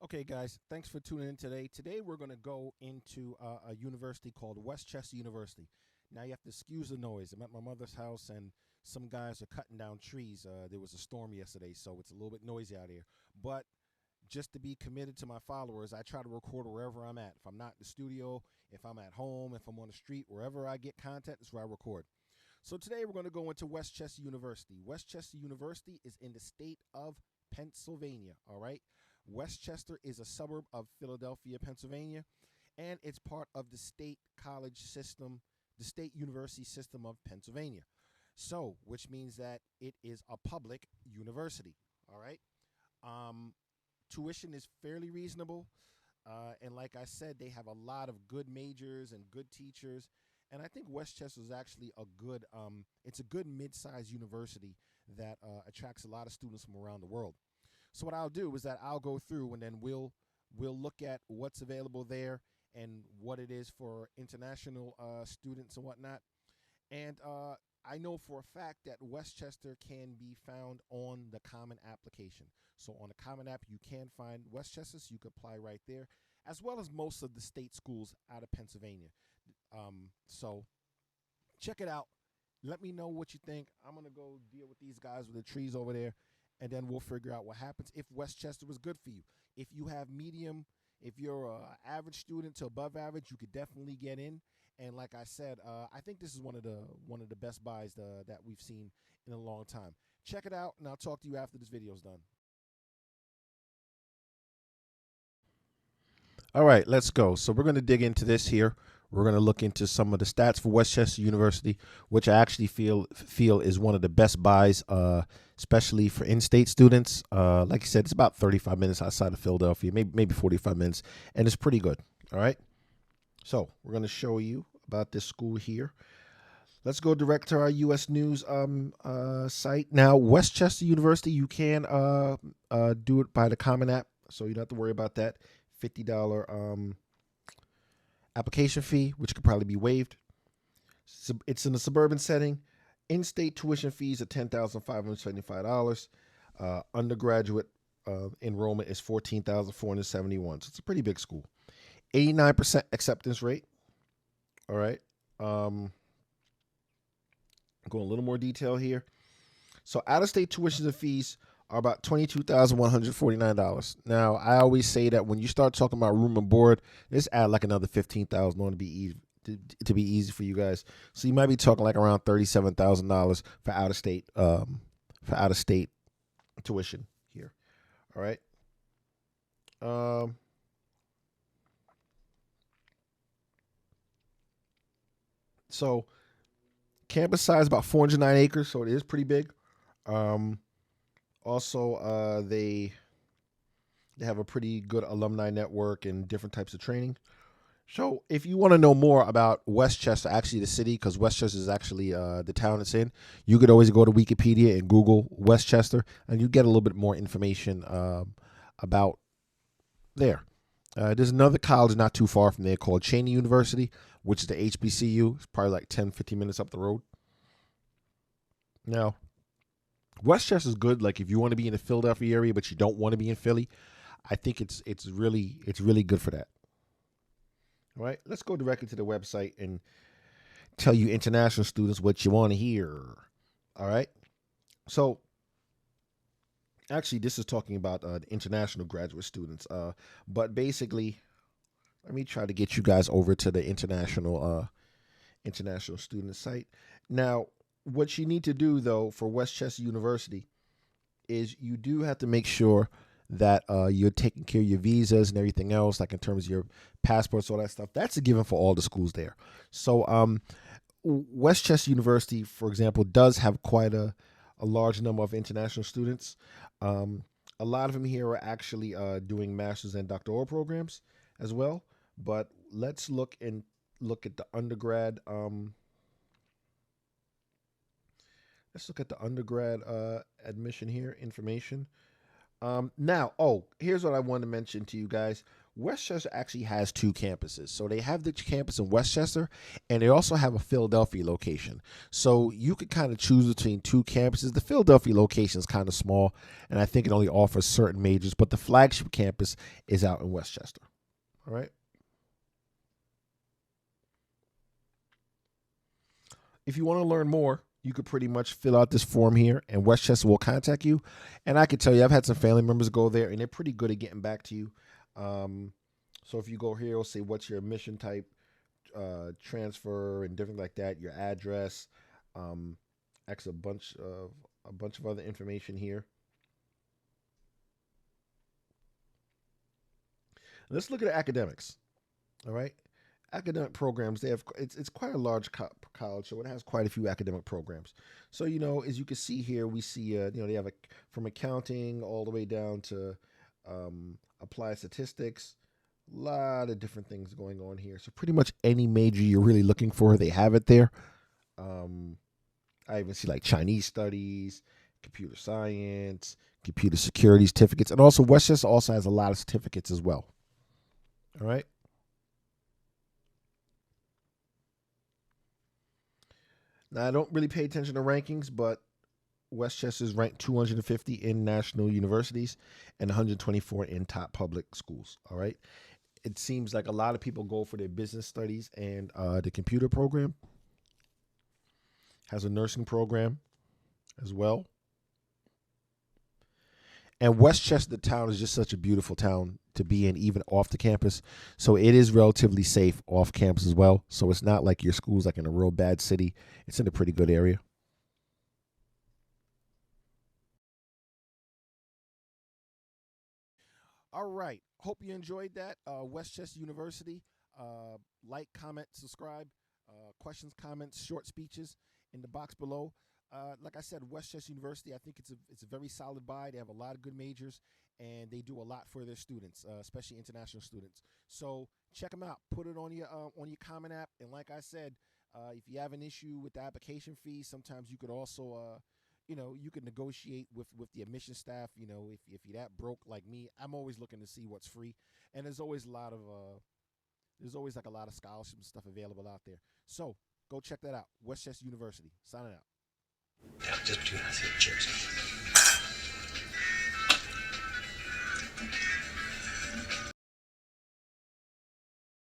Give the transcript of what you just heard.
Okay, guys, thanks for tuning in today. Today, we're going to go into a university called Westchester University. Now, you have to excuse the noise. I'm at my mother's house, and some guys are cutting down trees. There was a storm yesterday, so it's a little bit noisy out here. But just to be committed to my followers, I try to record wherever I'm at. If I'm not in the studio, if I'm at home, if I'm on the street, wherever I get content, is where I record. So today we're going to go into Westchester University. Westchester University is in the state of Pennsylvania, all right? Westchester is a suburb of Philadelphia, Pennsylvania, and it's part of the state college system, the state university system of Pennsylvania. So, which means that it is a public university, all right? Um, Tuition is fairly reasonable. And like I said, they have a lot of good majors and good teachers. And I think Westchester is actually it's a good mid-sized university that attracts a lot of students from around the world. So what I'll do is that I'll go through and then we'll look at what's available there and what it is for international students and whatnot. And I know for a fact that Westchester can be found on the Common application. So on the Common app, you can find Westchester, so you can apply right there, as well as most of the state schools out of Pennsylvania. So check it out. Let me know what you think. I'm gonna go deal with these guys with the trees over there, and then we'll figure out what happens if Westchester was good for you. If you have medium, if you're a average student to above average, you could definitely get in. And like I said, I think this is one of the best buys that we've seen in a long time. Check it out, and I'll talk to you after this video is done. All right, let's go. So we're going to dig into this here. We're going to look into some of the stats for Westchester University, which I actually feel is one of the best buys, especially for in-state students. Like I said, it's about 35 minutes outside of Philadelphia, maybe 45 minutes, and it's pretty good. All right. So we're going to show you about this school here. Let's go direct to our U.S. News site. Now, Westchester University, you can do it by the Common App, so you don't have to worry about that $50 application fee, which could probably be waived. It's in a suburban setting. In-state tuition fees are $10,575. Undergraduate enrollment is $14,471. So it's a pretty big school. 89% acceptance rate. All right. Go a little more detail here. So out-of-state tuitions and fees are about $22,149. Now, I always say that when you start talking about room and board, just add like another $15,000 on to be easy to be easy for you guys. So you might be talking like around $37,000 for out-of-state tuition here. All right. Um, so campus size about 409 acres, so it is pretty big. Um, Also, they have a pretty good alumni network and different types of training. So, if you want to know more about Westchester, actually the city, because Westchester is actually the town it's in, you could always go to Wikipedia and Google Westchester, and you get a little bit more information about there. There's another college not too far from there called Cheney University, which is the HBCU. It's probably like 10, 15 minutes up the road. Now, Westchester's good. Like if you want to be in the Philadelphia area, but you don't want to be in Philly, I think it's really good for that. All right, let's go directly to the website and tell you international students what you want to hear. All right, so actually, this is talking about the international graduate students. But basically, let me try to get you guys over to the international student site. Now, what you need to do though for Westchester University is you do have to make sure that you're taking care of your visas and everything else, like in terms of your passports, all that stuff. That's a given for all the schools there. So Westchester University, for example, does have quite a large number of international students. A lot of them here are actually doing master's and doctoral programs as well. But let's look at the undergrad. Let's look at the undergrad admission here information. Now, here's what I want to mention to you guys. Westchester actually has two campuses. So they have the campus in Westchester, and they also have a Philadelphia location. So you could kind of choose between two campuses. The Philadelphia location is kind of small, and I think it only offers certain majors, but the flagship campus is out in Westchester. All right. If you want to learn more, you could pretty much fill out this form here, and Westchester will contact you. And I can tell you, I've had some family members go there, and they're pretty good at getting back to you. Um, so if you go here, it'll say what's your admission type, transfer, and different like that. Your address, um, actually a bunch of other information here. Let's look at the academics. All right, academic programs. They have it's quite a large college, so it has quite a few academic programs. So as you can see here, we see they have from accounting all the way down to applied statistics. A lot of different things going on here. So pretty much any major you're really looking for, they have it there. Um, I even see like Chinese studies, computer science, computer security certificates, and also Westchester also has a lot of certificates as well. All right. Now I don't really pay attention to rankings, but Westchester is ranked 250 in national universities and 124 in top public schools. All right. It seems like a lot of people go for their business studies, and the computer program has a nursing program as well. And Westchester, the town, is just such a beautiful town to be in, even off the campus. So it is relatively safe off campus as well. So it's not like your school's like in a real bad city. It's in a pretty good area. All right. Hope you enjoyed that. Westchester University. Like, comment, subscribe. Questions, comments, short speeches in the box below. Like I said, Westchester University. I think it's a very solid buy. They have a lot of good majors, and they do a lot for their students, especially international students. So check them out. Put it on your comment app. And like I said, if you have an issue with the application fee, sometimes you could also you can negotiate with the admission staff. If you're that broke like me, I'm always looking to see what's free, and there's always like a lot of scholarship and stuff available out there. So go check that out. Westchester University. Signing out. Yeah, just between us here. Cheers.